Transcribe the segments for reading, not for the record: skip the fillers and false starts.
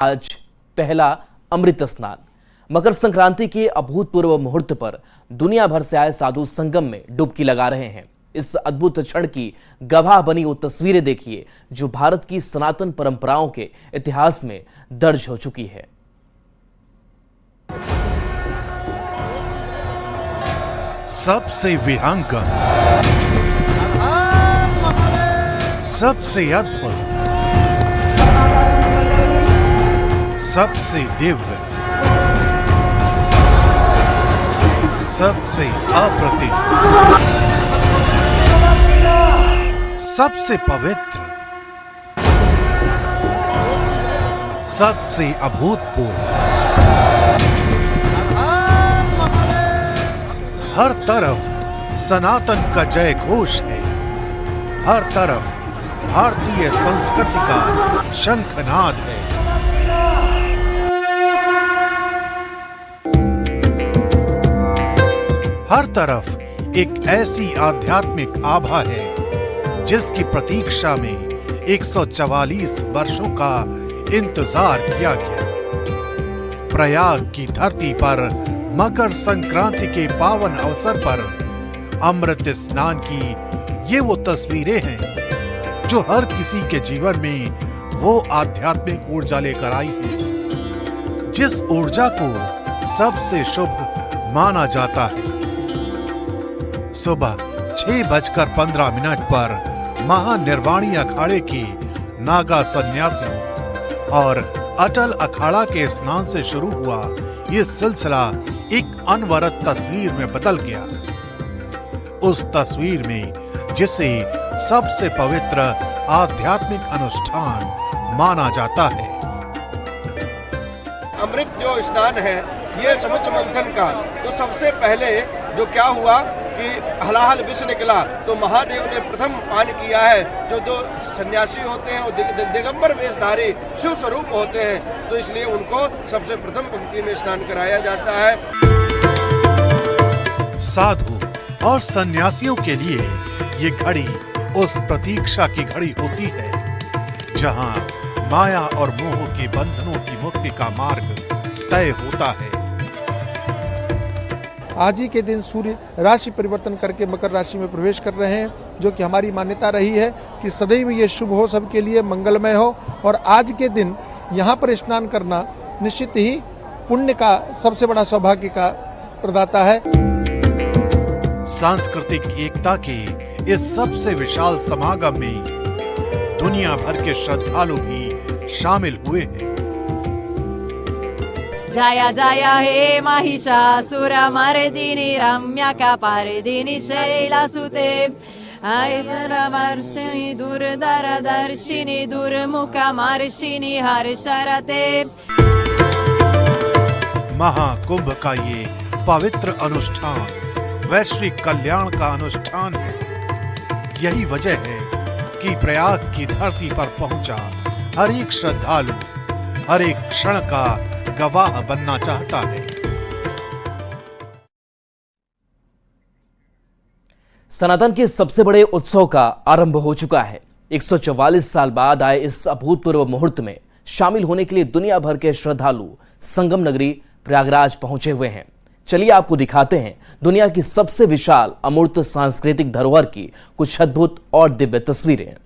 आज पहला अमृत स्नान। मकर संक्रांति के अभूतपूर्व मुहूर्त पर दुनिया भर से आए साधु संगम में डुबकी लगा रहे हैं। इस अद्भुत क्षण की गवाह बनी वो तस्वीरें देखिए जो भारत की सनातन परंपराओं के इतिहास में दर्ज हो चुकी है। सबसे विहंगम, सबसे अद्भुत, सबसे दिव्य, सबसे अप्रतिम, सबसे पवित्र, सबसे अभूतपूर्व, हर तरफ सनातन का जय घोष है। हर तरफ भारतीय संस्कृति का शंखनाद है। हर तरफ एक ऐसी आध्यात्मिक आभा है जिसकी प्रतीक्षा में 144 वर्षों का इंतजार किया गया। प्रयाग की धरती पर मकर संक्रांति के पावन अवसर पर अमृत स्नान की ये वो तस्वीरें हैं जो हर किसी के जीवन में वो आध्यात्मिक ऊर्जा लेकर आई है जिस ऊर्जा को सबसे शुभ माना जाता है। सुबह 6:15 पर महानिर्वाणी अखाड़े के नागा सन्यासियों और अटल अखाड़ा के स्नान से शुरू हुआ ये सिलसिला एक अनवरत तस्वीर में बदल गया। उस तस्वीर में जिसे सबसे पवित्र आध्यात्मिक अनुष्ठान माना जाता है। अमृत जो स्नान है ये समुद्र मंथन का, तो सबसे पहले जो क्या हुआ कि हलाहल विष निकला तो महादेव ने प्रथम पान किया है। जो दो सन्यासी होते हैं वो दिगंबर वेशधारी शिव स्वरूप होते हैं, तो इसलिए उनको सबसे प्रथम पंक्ति में स्नान कराया जाता है। साधु और सन्यासियों के लिए ये घड़ी उस प्रतीक्षा की घड़ी होती है जहां माया और मोह के बंधनों की मुक्ति का मार्ग तय होता है। आज ही के दिन सूर्य राशि परिवर्तन करके मकर राशि में प्रवेश कर रहे हैं, जो कि हमारी मान्यता रही है कि सदैव ये शुभ हो, सबके लिए मंगलमय हो। और आज के दिन यहाँ पर स्नान करना निश्चित ही पुण्य का सबसे बड़ा सौभाग्य का प्रदाता है। सांस्कृतिक एकता के इस सबसे विशाल समागम में दुनिया भर के श्रद्धालु भी शामिल हुए हैं। जय जय हे महिषासुर मर्दिनी रम्यकपर्दिनी शैलसुते ऐश्वर्यवर्षिणि दुर्धरदर्शिनि दुर्मुखमर्षिणि हर्षरते। महाकुंभ का ये पवित्र अनुष्ठान वैश्विक कल्याण का अनुष्ठान है। यही वजह है कि प्रयाग की धरती पर पहुंचा हर एक श्रद्धालु हर एक क्षण का गवाह बनना चाहता है। सनातन के सबसे बड़े उत्सव का आरंभ हो चुका है। 144 साल बाद आए इस अभूतपूर्व मुहूर्त में शामिल होने के लिए दुनिया भर के श्रद्धालु संगम नगरी प्रयागराज पहुंचे हुए हैं। चलिए आपको दिखाते हैं दुनिया की सबसे विशाल अमूर्त सांस्कृतिक धरोहर की कुछ अद्भुत और दिव्य तस्वीरें।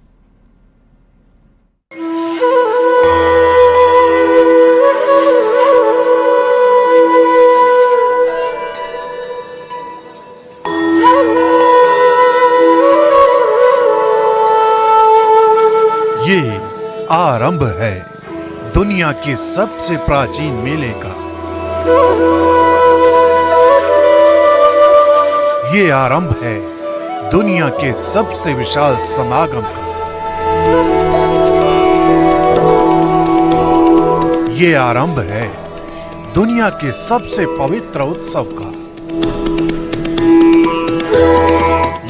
ये आरंभ है दुनिया के सबसे प्राचीन मेले का। ये आरंभ है दुनिया के सबसे विशाल समागम का। ये आरंभ है दुनिया के सबसे पवित्र उत्सव का।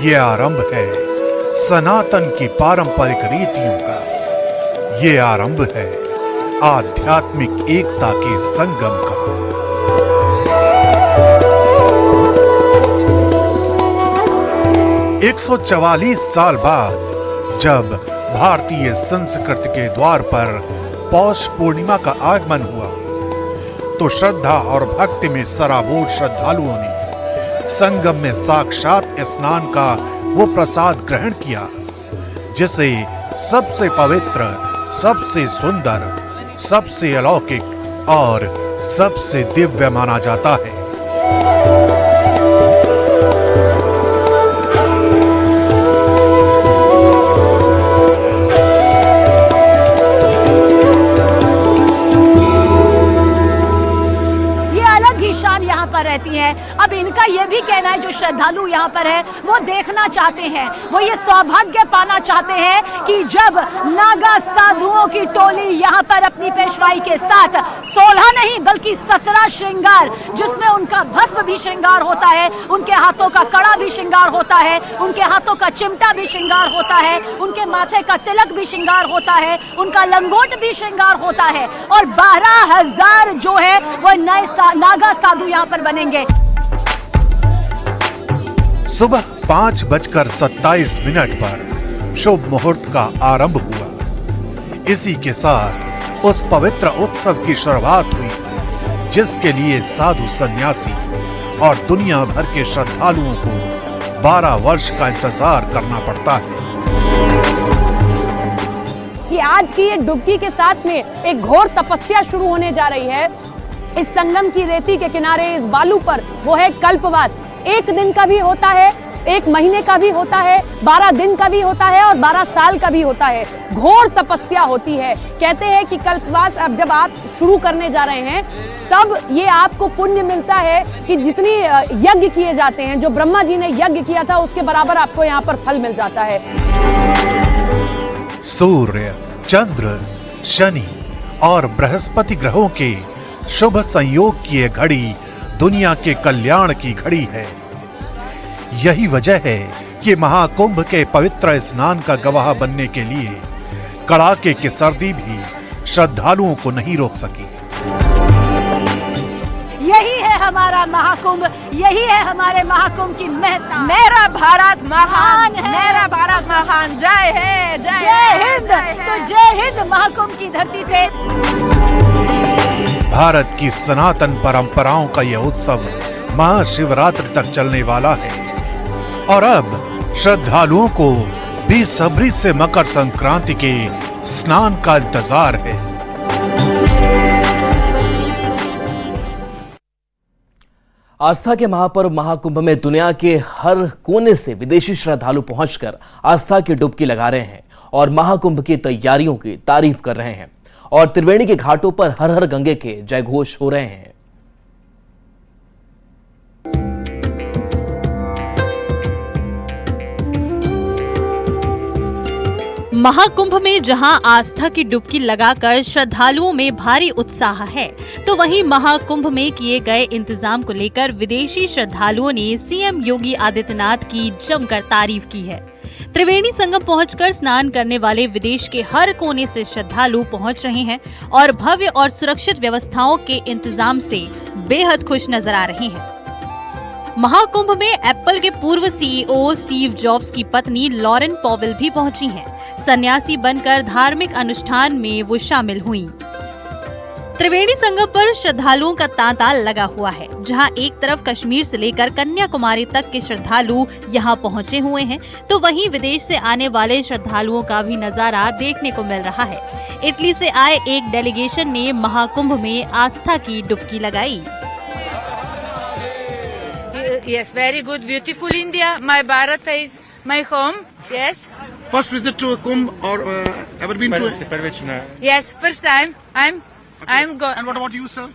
ये आरंभ है सनातन की पारंपरिक रीतियों का। ये आरंभ है आध्यात्मिक एकता के संगम का। 144 साल बाद जब भारतीय संस्कृति के द्वार पर पौष पूर्णिमा का आगमन हुआ तो श्रद्धा और भक्ति में सराबोर श्रद्धालुओं ने संगम में साक्षात स्नान का वो प्रसाद ग्रहण किया जिसे सबसे पवित्र, सबसे सुंदर, सबसे अलौकिक और सबसे दिव्य माना जाता है। यहाँ पर रहती हैं। अब इनका ये भी कहना है, जो श्रद्धालु यहाँ पर है वो देखना चाहते हैं, वो ये सौभाग्य पाना चाहते हैं कि जब नागा साधुओं की टोली यहाँ पर अपनी पेशवाई के साथ 16 नहीं बल्कि 17 श्रृंगार, जिसमें उनका भस्म भी श्रृंगार होता है, उनके हाथों का कड़ा भी श्रृंगार होता है, उनके हाथों का चिमटा भी श्रृंगार होता है, उनके माथे का तिलक भी श्रृंगार होता है, उनका लंगोट भी श्रृंगार होता है और 12,000 जो है वो नए नागा साधु यहाँ पर बनेंगे। सुबह 5:27 पर शुभ मुहूर्त का आरंभ हुआ। इसी के साथ उस पवित्र उत्सव की शुरुआत हुई जिसके लिए साधु सन्यासी और दुनिया भर के श्रद्धालुओं को 12 वर्ष का इंतजार करना पड़ता है। कि आज की ये डुबकी के साथ में एक घोर तपस्या शुरू होने जा रही है। इस संगम की रेती के किनारे, इस बालू पर, वो है कल्पवास। 1 दिन का भी होता है, 1 महीने का भी होता है, 12 दिन का भी होता है और 12 साल का भी होता है। घोर तपस्या होती है। कहते हैं कि कल्पवास अब जब आप शुरू करने जा रहे हैं तब ये आपको पुण्य मिलता है कि जितनी यज्ञ किए जाते हैं, जो ब्रह्मा जी ने यज्ञ किया था उसके बराबर आपको यहाँ पर फल मिल जाता है। सूर्य, चंद्र, शनि और बृहस्पति ग्रहों के शुभ संयोग की ये घड़ी दुनिया के कल्याण की घड़ी है। यही वजह है कि महाकुंभ के पवित्र स्नान का गवाह बनने के लिए कड़ाके की सर्दी भी श्रद्धालुओं को नहीं रोक सकी। यही है हमारा महाकुंभ, यही है हमारे महाकुंभ की महत्ता। मेरा भारत महान है, मेरा भारत महान। जय है, जय हिंद। तो जय हिंद महाकुंभ की धरती से। भारत की सनातन परंपराओं का यह उत्सव महाशिवरात्रि तक चलने वाला है और अब श्रद्धालुओं को बेसब्री से मकर संक्रांति के स्नान का इंतजार है। आस्था के महापर्व महाकुंभ में दुनिया के हर कोने से विदेशी श्रद्धालु पहुंचकर आस्था की डुबकी लगा रहे हैं और महाकुंभ की तैयारियों की तारीफ कर रहे हैं और त्रिवेणी के घाटों पर हर हर गंगे के जयघोष हो रहे हैं। महाकुंभ में जहां आस्था की डुबकी लगाकर श्रद्धालुओं में भारी उत्साह है, तो वहीं महाकुंभ में किए गए इंतजाम को लेकर विदेशी श्रद्धालुओं ने सीएम योगी आदित्यनाथ की जमकर तारीफ की है। त्रिवेणी संगम पहुंचकर स्नान करने वाले विदेश के हर कोने से श्रद्धालु पहुंच रहे हैं और भव्य और सुरक्षित व्यवस्थाओं के इंतजाम से बेहद खुश नजर आ रहे हैं। महाकुंभ में एप्पल के पूर्व सीईओ स्टीव जॉब्स की पत्नी लॉरेन पॉवेल भी पहुंची हैं। सन्यासी बनकर धार्मिक अनुष्ठान में वो शामिल हुईं। त्रिवेणी संगम पर श्रद्धालुओं का तांता लगा हुआ है, जहां एक तरफ कश्मीर से लेकर कन्याकुमारी तक के श्रद्धालु यहां पहुंचे हुए हैं, तो वहीं विदेश से आने वाले श्रद्धालुओं का भी नजारा देखने को मिल रहा है। इटली से आए एक डेलीगेशन ने महाकुंभ में आस्था की डुबकी लगाई। Yes, very good, beautiful India. My Bharat is my home. Yes. First visit to Kumbh or ever been to it? Yes, first time. I'm go. And what about you, sir?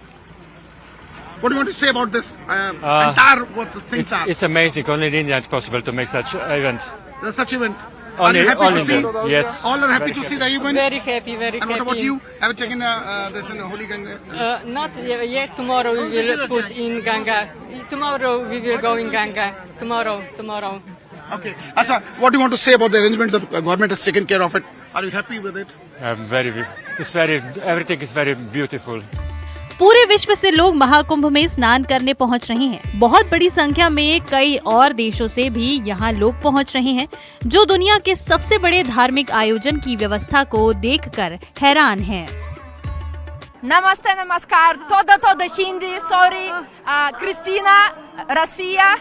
What do you want to say about this entire what the things are? It's amazing. Only in India it's possible to make such events. There's such event. Only, are you happy only to see? India. Yes. All are happy to see the event. Very happy, very and happy. what about you? Have you taken this in Holy Ganga? Not yet. Tomorrow we will put in Ganga. Tomorrow we will go in Ganga. Tomorrow. Okay. Asa, what do you want to say about the arrangements? The government has taken care of it. Are you happy with it? Everything is very beautiful. पूरे विश्व से लोग महाकुंभ में स्नान करने पहुंच रहे हैं। बहुत बड़ी संख्या में कई और देशों से भी यहां लोग पहुंच रहे हैं, जो दुनिया के सबसे बड़े धार्मिक आयोजन की व्यवस्था को देखकर हैरान हैं। Namaste, namaskar. Toda Hindi, sorry. Christina, Russia,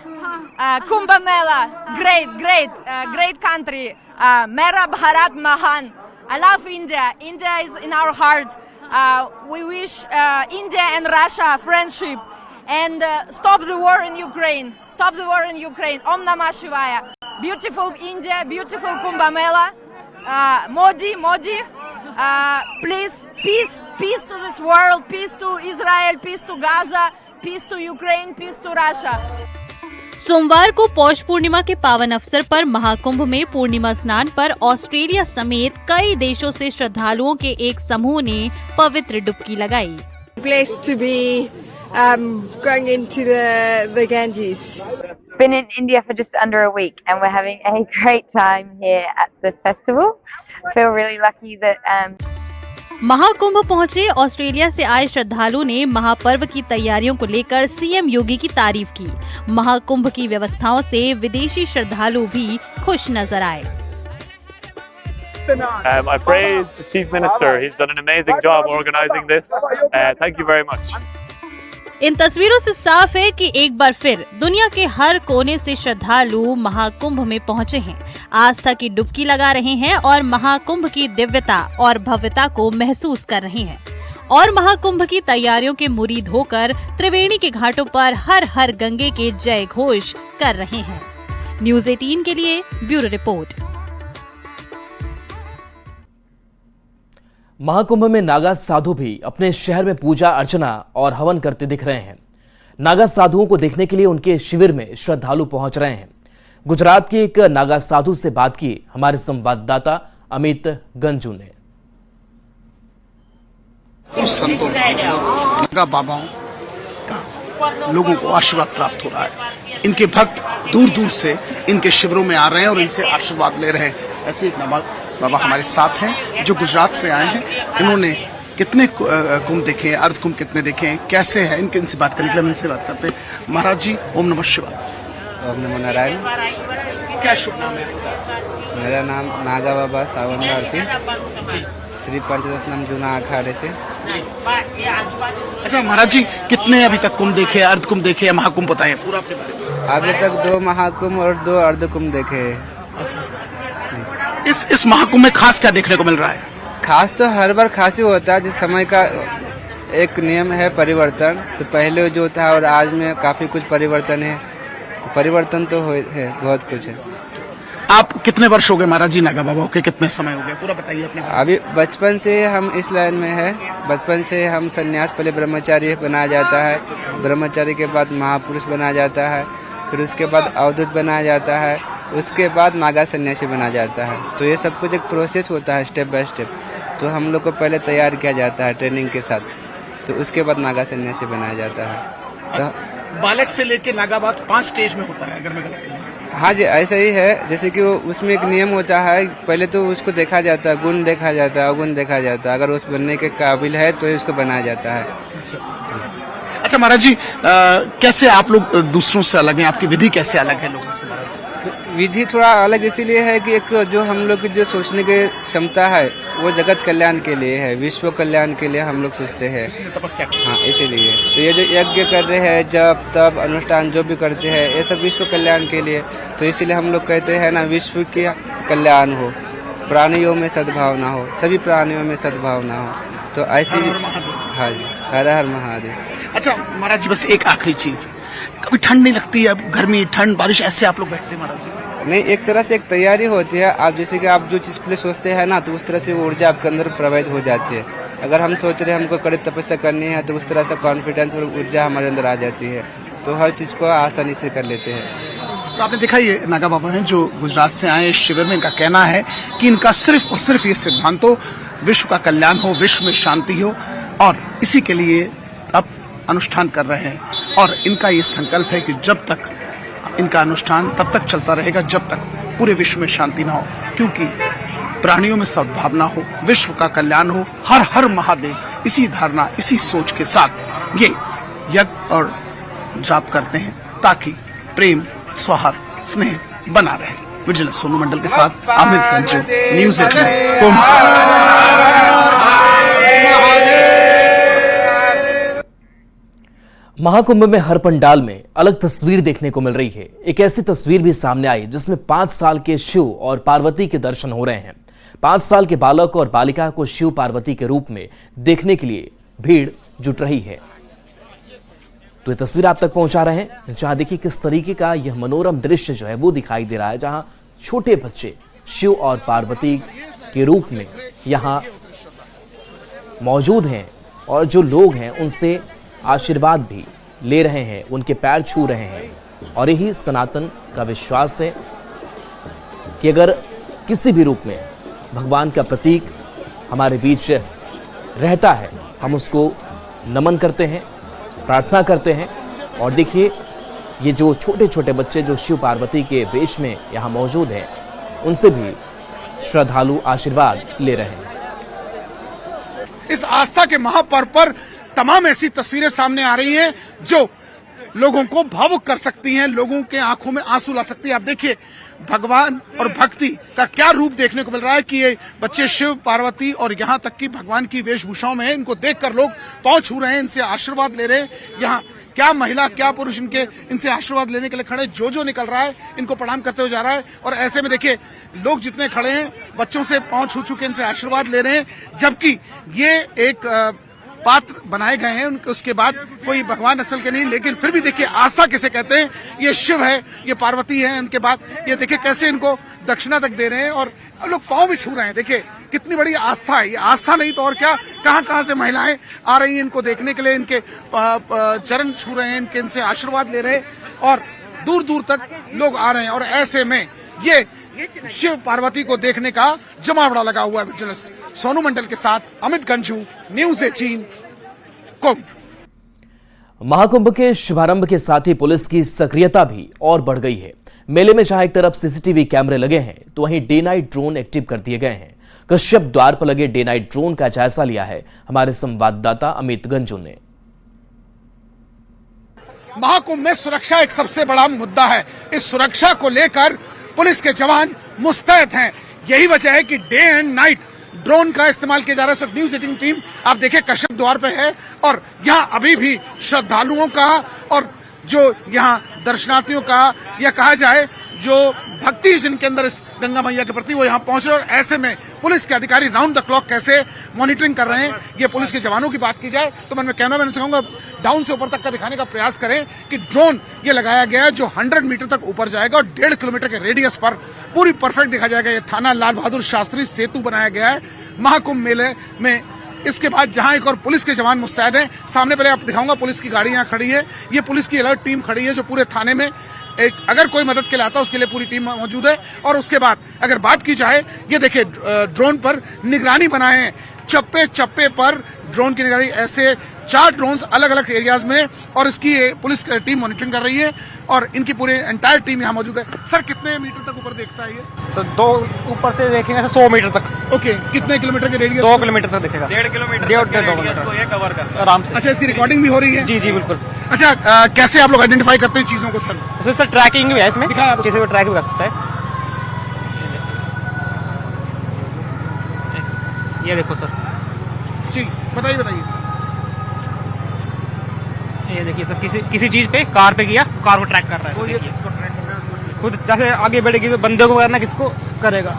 Kumbh Mela. Great country. Mera Bharat Mahan. I love India. India is in our heart. We wish India and Russia friendship. And stop the war in Ukraine. Stop the war in Ukraine. Om Namah Shivaya. Beautiful India, beautiful Kumbh Mela. Modi. Please, peace to this world, peace to Israel, peace to Gaza, peace to Ukraine, peace to Russia. सोमवार को पौष पूर्णिमा के पावन अवसर पर महाकुंभ में पूर्णिमा स्नान पर Australia समेत कई देशों से श्रद्धालुओं के एक समूह ने पवित्र डुबकी लगाई। Blessed to be going into the Ganges. Been in India for just under a week and we're having a great time here at the festival. Feel really lucky that Mahakumbh पहुंचे ऑस्ट्रेलिया से आए श्रद्धालु ने महापर्व की तैयारियों को लेकर सीएम योगी की तारीफ की। महाकुंभ की व्यवस्थाओं से विदेशी श्रद्धालु भी खुश नजर आए। I praise the Chief Minister. He's done an amazing job organising this. Thank you very much. इन तस्वीरों से साफ है कि एक बार फिर दुनिया के हर कोने से श्रद्धालु महाकुंभ में पहुंचे हैं, आस्था की डुबकी लगा रहे हैं और महाकुंभ की दिव्यता और भव्यता को महसूस कर रहे हैं और महाकुंभ की तैयारियों के मुरीद होकर त्रिवेणी के घाटों पर हर हर गंगे के जय घोष कर रहे हैं। न्यूज़ 18 के लिए ब्यूरो रिपोर्ट। महाकुंभ में नागा साधु भी अपने शहर में पूजा अर्चना और हवन करते दिख रहे हैं। नागा साधुओं को देखने के लिए उनके शिविर में श्रद्धालु पहुंच रहे हैं। गुजरात के एक नागा साधु से बात की हमारे संवाददाता अमित गंजू ने। उस संतों नागा बाबाओं का लोगों को आशीर्वाद प्राप्त हो रहा है। इनके भक्त दूर दूर से इनके शिविरों में आ रहे हैं और इनसे आशीर्वाद ले रहे हैं। ऐसे एक बाबा हमारे साथ हैं जो गुजरात से आए हैं। इन्होंने कितने कुंभ देखे हैं, अर्ध कुंभ कितने देखे हैं, कैसे हैं, इनसे बात करने के लिए हम इनसे बात करते हैं। महाराज जी, ओम नमः शिवाय। ओम नमो नारायण। क्या शुभ नाम है? मेरा नाम नागा बाबा सावन भारती, श्री पंचदश नाम जूना अखाड़े से। अच्छा महाराज जी, कितने अभी तक कुंभ देखे, अर्ध कुंभ देखे या महाकुंभ बताएं पूरा अपने बारे में। अभी तक 2 महाकुंभ और 2 अर्ध कुंभ देखे हैं। इस महाकुंभ में खास क्या देखने को मिल रहा है? खास तो हर बार खास ही होता है। जिस समय का एक नियम है परिवर्तन, तो पहले जो था और आज में काफी कुछ परिवर्तन है। तो परिवर्तन तो है, बहुत कुछ है। आप कितने वर्ष हो गए महाराज जी नागा बाबा के, कितने समय हो गया, पूरा बताइए अपने। अभी बचपन से हम इस लाइन में है। बचपन से हम संन्यास, पहले ब्रह्मचारी बनाया जाता है, ब्रह्मचारी के बाद महापुरुष बनाया जाता है, फिर उसके बाद अवधूत बनाया जाता है, उसके बाद नागा सन्यासी बना जाता है। तो ये सब कुछ एक प्रोसेस होता है, स्टेप बाय स्टेप। तो हम लोग को पहले तैयार किया जाता है ट्रेनिंग के साथ, तो उसके बाद नागा सन्यासी बनाया जाता है। तो बालक से लेकर नागा बात 5 स्टेज में होता है, अगर मैं गलत नहीं। हाँ जी, ऐसा ही है। जैसे कि वो उसमें एक नियम होता है, पहले तो उसको देखा जाता है, गुण देखा जाता है, अवगुण देखा जाता है। अगर उस बनने के काबिल है तो उसको बनाया जाता है। अच्छा महाराज जी, कैसे आप लोग दूसरों से अलग हैं? आपकी विधि कैसे अलग है लोगों से महाराज? विधि थोड़ा अलग इसीलिए है कि एक जो हम लोग की जो सोचने की क्षमता है वो जगत कल्याण के लिए है, विश्व कल्याण के लिए हम लोग सोचते हैं। हाँ, इसीलिए तो ये जो यज्ञ कर रहे हैं, जब तब अनुष्ठान जो भी करते हैं, ये सब विश्व कल्याण के लिए। तो इसीलिए हम लोग कहते हैं ना, विश्व का कल्याण हो, प्राणियों में सद्भावना हो, सभी प्राणियों में सद्भावना हो। तो ऐसी। हाँ जी, हर हर महादेव। अच्छा महाराज जी, बस एक आखिरी चीज, कभी ठंड नहीं लगती है? गर्मी, ठंड, बारिश, ऐसे आप लोग बैठते हैं महाराज जी? नहीं, एक तरह से एक तैयारी होती है। आप जैसे कि आप जो चीज के लिए सोचते हैं ना, तो उस तरह से वो ऊर्जा आपके अंदर प्रवाहित हो जाती है। अगर हम सोच रहे हैं हमको कड़ी तपस्या करनी है, तो उस तरह से कॉन्फिडेंस और ऊर्जा हमारे अंदर आ जाती है, तो हर चीज को आसानी से कर लेते हैं। तो आपने देखा, ये नागा बाबा हैं जो गुजरात से आए। इस शिविर में इनका कहना है कि इनका सिर्फ और सिर्फ ये सिद्धांत हो, विश्व का कल्याण हो, विश्व में शांति हो, और इसी के लिए अब अनुष्ठान कर रहे हैं। और इनका ये संकल्प है कि जब तक इनका अनुष्ठान तब तक चलता रहेगा जब तक पूरे विश्व में शांति ना हो, क्योंकि प्राणियों में सद्भावना हो, विश्व का कल्याण हो, हर हर महादेव। इसी धारणा, इसी सोच के साथ ये यज्ञ और जाप करते हैं, ताकि प्रेम, सौहार्द, स्नेह बना रहे। विजिलेंस सोनू मंडल के साथ अमित गंजू, न्यूज़ 18 कुंभ। महाकुंभ में हर पंडाल में अलग तस्वीर देखने को मिल रही है। एक ऐसी तस्वीर भी सामने आई जिसमें 5 साल के शिव और पार्वती के दर्शन हो रहे हैं। 5 साल के बालक और बालिका को शिव पार्वती के रूप में देखने के लिए भीड़ जुट रही है। तो ये तस्वीर आप तक पहुंचा रहे हैं, जहां देखिए किस तरीके का यह मनोरम दृश्य जो है वो दिखाई दे रहा है, जहां छोटे बच्चे शिव और पार्वती के रूप में यहां मौजूद हैं और जो लोग हैं उनसे आशीर्वाद भी ले रहे हैं, उनके पैर छू रहे हैं। और यही सनातन का विश्वास है कि अगर किसी भी रूप में भगवान का प्रतीक हमारे बीच रहता है, हम उसको नमन करते हैं, प्रार्थना करते हैं। और देखिए ये जो छोटे छोटे बच्चे जो शिव पार्वती के वेश में यहाँ मौजूद हैं, उनसे भी श्रद्धालु आशीर्वाद ले रहे हैं। इस आस्था के महापर्व पर तमाम ऐसी तस्वीरें सामने आ रही हैं जो लोगों को भावुक कर सकती हैं, लोगों के आंखों में आंसू ला सकती है। आप देखिए भगवान और भक्ति का क्या रूप देखने को मिल रहा है कि ये बच्चे शिव पार्वती और यहाँ तक कि भगवान की वेशभूषाओं में हैं। इनको देखकर लोग पांव छू रहे हैं, इनसे आशीर्वाद ले रहे हैं। यहाँ क्या महिला क्या पुरुष इनसे आशीर्वाद लेने के लिए खड़े, जो निकल रहा है इनको प्रणाम करते हुए जा रहा है। और ऐसे में देखिए लोग जितने खड़े हैं बच्चों से पांव छू छू के इनसे आशीर्वाद ले रहे हैं, जबकि ये एक पात्र बनाए गए हैं। उसके बाद कोई भगवान असल के नहीं, लेकिन फिर भी देखिए आस्था किसे कहते हैं। ये शिव है, ये पार्वती है, उनके बाद ये देखिए कैसे इनको दक्षिणा तक दे रहे हैं और लोग पांव भी छू रहे हैं। देखिए कितनी बड़ी आस्था है। ये आस्था नहीं तो और क्या, कहां से महिलाएं आ रही हैं इनको देखने के लिए, इनके चरण छू रहे हैं, इनसे आशीर्वाद ले रहे हैं और दूर दूर तक लोग आ रहे हैं। और ऐसे में ये शिव पार्वती को देखने का जमावड़ा लगा हुआ है। विजिलेंस सोनू मंडल के साथ अमित गंजू, न्यूज़ 18 कुंभ। महाकुंभ के शुभारंभ के साथ ही पुलिस की सक्रियता भी और बढ़ गई है। मेले में जहां एक तरफ सीसीटीवी कैमरे लगे हैं तो वहीं डे नाइट ड्रोन एक्टिव कर दिए गए हैं। कश्यप द्वार पर लगे डे नाइट ड्रोन का जायजा लिया है हमारे संवाददाता अमित गंजू ने। महाकुंभ में सुरक्षा एक सबसे बड़ा मुद्दा है। इस सुरक्षा को लेकर पुलिस के जवान मुस्तैद हैं। यही वजह है कि डे एंड नाइट ड्रोन का इस्तेमाल किया जा रहा है। इस न्यूज़ 18 टीम आप देखिए कश्यप द्वार पे है और यहाँ अभी भी श्रद्धालुओं का और जो यहाँ दर्शनार्थियों का या कहा जाए जो भक्ति जिनके अंदर इस गंगा मैया के प्रति वो यहाँ पहुंच रहे हैं। और ऐसे में पुलिस के अधिकारी राउंड द क्लॉक कैसे मॉनिटरिंग कर रहे हैं। ये पुलिस के जवानों की बात की जाए तो मैं कैमरामैन से कहूंगा डाउन से ऊपर तक का दिखाने का प्रयास करें कि ड्रोन ये लगाया गया है जो 100 मीटर तक ऊपर जाएगा और 1.5 किलोमीटर के रेडियस पर पूरी परफेक्ट दिखा जाएगा। ये थाना लाल बहादुर शास्त्री सेतु बनाया गया है महाकुंभ मेले में। इसके बाद जहां एक और पुलिस के जवान मुस्तैद हैं, सामने पहले आप दिखाऊंगा पुलिस की गाड़ी यहाँ खड़ी है। ये पुलिस की अलर्ट टीम खड़ी है जो पूरे थाने में एक अगर कोई मदद के लिए आता है उसके लिए पूरी टीम मौजूद है। और उसके बाद अगर बात की जाए, ये देखिए ड्रोन पर निगरानी बनाए हैं, चप्पे चप्पे पर ड्रोन की निगरानी, ऐसे 4 ड्रोन्स अलग अलग एरियाज में और इसकी पुलिस टीम मॉनिटरिंग कर रही है और इनकी पूरी एंटायर टीम यहाँ मौजूद है। सर कितने मीटर तक ऊपर देखता है ये? सर 2 ऊपर से देखेंगे 100 मीटर तक। ओके, कितने किलोमीटर के रेडियस? 2 किलोमीटर तक दिखेगा। 1.5 किलोमीटर कवर करता आराम से। अच्छा, इसकी रिकॉर्डिंग भी हो रही है? जी जी बिल्कुल। अच्छा, कैसे आप लोग आइडेंटिफाई करते हैं चीजों को सर? सर ट्रैकिंग भी है इसमें, दिखाएं आप किसी को ट्रैक भी कर सकता है। ये देखो सर जी, बताइए। ये देखिए सर किसी चीज पे कार पे किया, कार को ट्रैक कर रहा है। इसको ट्रैक कर रहा है खुद, जैसे आगे बढ़ेगी तो बंदे को करना किसको करेगा।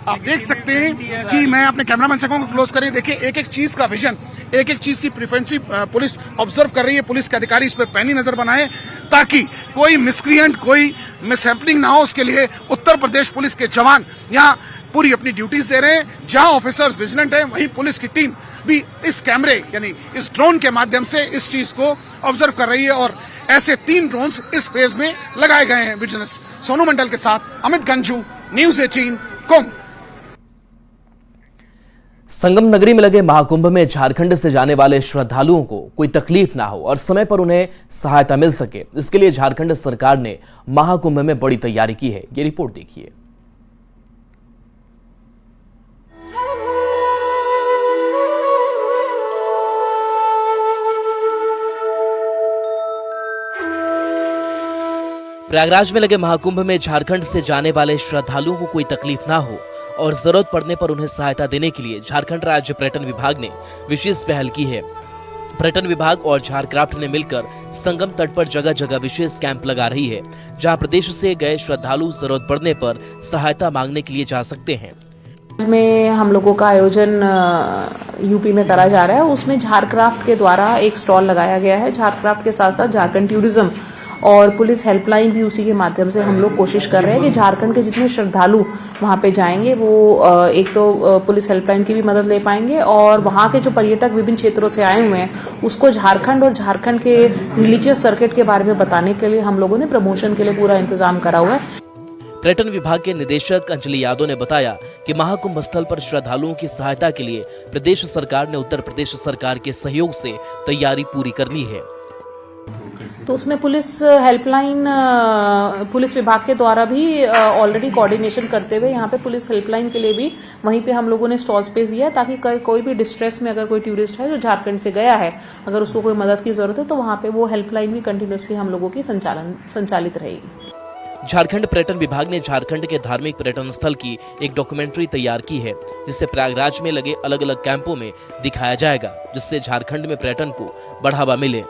आप देख सकते हैं कि मैं अपने कैमरामैन से कहूंगा क्लोज करें। देखिए एक एक चीज का विजन, एक एक चीज की प्रिफ्रेंसी पुलिस ऑब्जर्व कर रही है। पुलिस के अधिकारी इस पे पैनी नजर बनाए ताकि कोई मिसक्रिएंट, कोई मिसहैपनिंग ना हो। उसके लिए उत्तर प्रदेश पुलिस के जवान यहाँ पूरी अपनी ड्यूटीज दे रहे हैं। जहां ऑफिसर्स विजिलेंट हैं वहीं पुलिस की टीम भी इस कैमरे यानी इस ड्रोन के माध्यम से इस चीज को ऑब्जर्व कर रही है और ऐसे 3 ड्रोन्स इस फेज में लगाए गए हैं। विजिलेंस सोनू मंडल के साथ अमित गंजू, न्यूज़ 18 कुंभ। संगम नगरी में लगे महाकुंभ में झारखंड से जाने वाले श्रद्धालुओं को कोई तकलीफ ना हो और समय पर उन्हें सहायता मिल सके, इसके लिए झारखंड सरकार ने महाकुंभ में बड़ी तैयारी की है। ये रिपोर्ट देखिए। प्रयागराज में लगे महाकुंभ में झारखंड से जाने वाले श्रद्धालुओं को कोई तकलीफ ना हो और जरूरत पड़ने पर उन्हें सहायता देने के लिए झारखंड राज्य पर्यटन विभाग ने विशेष पहल की है। पर्यटन विभाग और झारक्राफ्ट ने मिलकर संगम तट पर जगह जगह विशेष कैंप लगा रही है, जहां प्रदेश से गए श्रद्धालु जरूरत पड़ने पर सहायता मांगने के लिए जा सकते हैं। में हम लोगों का आयोजन यूपी में करा जा रहा है, उसमें झारक्राफ्ट के द्वारा एक स्टॉल लगाया गया है। झारक्राफ्ट के साथ साथ झारखंड टूरिज्म और पुलिस हेल्पलाइन भी उसी के माध्यम से हम लोग कोशिश कर रहे हैं कि झारखंड के जितने श्रद्धालु वहां पे जाएंगे वो एक तो पुलिस हेल्पलाइन की भी मदद ले पाएंगे और वहां के जो पर्यटक विभिन्न क्षेत्रों से आए हुए हैं उसको झारखंड और झारखंड के रिलीजियस सर्किट के बारे में बताने के लिए हम लोगों ने प्रमोशन के लिए पूरा इंतजाम करा हुआ है। पर्यटन विभाग के निदेशक अंजलि यादव ने बताया कि महाकुंभ स्थल पर श्रद्धालुओं की सहायता के लिए प्रदेश सरकार ने उत्तर प्रदेश सरकार के सहयोग से तैयारी पूरी कर ली है। तो उसमें पुलिस हेल्पलाइन पुलिस विभाग के द्वारा भी ऑलरेडी कोऑर्डिनेशन करते हुए यहाँ पे पुलिस हेल्पलाइन के लिए भी वहीं पे हम लोगों ने स्टॉल स्पेस दिया है, ताकि कोई भी डिस्ट्रेस में अगर कोई टूरिस्ट है जो झारखंड से गया है, अगर उसको कोई मदद की जरूरत है तो वहाँ पे वो हेल्पलाइन भी कंटिन्यूसली हम लोगों की संचालित रहेगी। झारखंड पर्यटन विभाग ने झारखंड के धार्मिक पर्यटन स्थल की एक डॉक्यूमेंट्री तैयार की है, जिसे प्रयागराज में लगे अलग अलग कैंपों में दिखाया जाएगा, जिससे झारखंड में पर्यटन को बढ़ावा मिले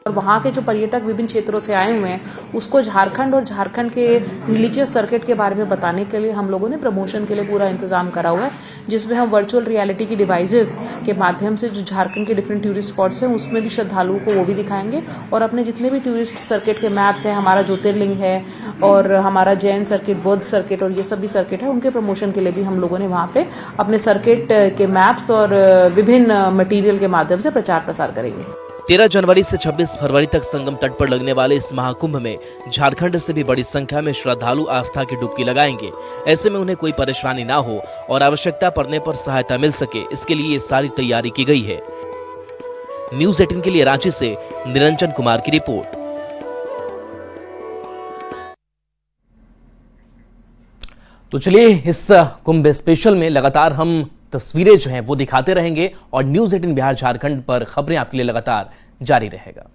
और वहाँ के जो पर्यटक विभिन्न क्षेत्रों से आए हुए हैं उसको झारखंड और झारखंड के रिलीजियस सर्किट के बारे में बताने के लिए हम लोगों ने प्रमोशन के लिए पूरा इंतजाम करा हुआ है, जिसमें हम वर्चुअल रियलिटी की डिवाइसेस के माध्यम से जो झारखंड के डिफरेंट टूरिस्ट स्पॉट्स हैं उसमें भी श्रद्धालुओं को वो भी दिखाएंगे और अपने जितने भी टूरिस्ट सर्किट के मैप्स हैं, हमारा ज्योतिर्लिंग है और हमारा जैन सर्किट, बौद्ध सर्किट और ये सब भी सर्किट है, उनके प्रमोशन के लिए भी हम लोगों ने वहाँ पे अपने सर्किट के मैप्स और विभिन्न मटीरियल के माध्यम से प्रचार प्रसार करेंगे। 13 जनवरी से 26 फरवरी तक संगम तट पर लगने वाले इस महाकुंभ में झारखंड से भी बड़ी संख्या में श्रद्धालु आस्था की डुबकी लगाएंगे। ऐसे में उन्हें कोई परेशानी ना हो और आवश्यकता पड़ने पर सहायता मिल सके, इसके लिए ये सारी तैयारी की गई है। न्यूज़ 18 के लिए रांची से निरंजन कुमार की रिपोर्ट। तो चलिए इस कुंभ स्पेशल में लगातार हम तस्वीरें जो हैं वो दिखाते रहेंगे और न्यूज़ 18 बिहार झारखंड पर खबरें आपके लिए लगातार जारी रहेगा।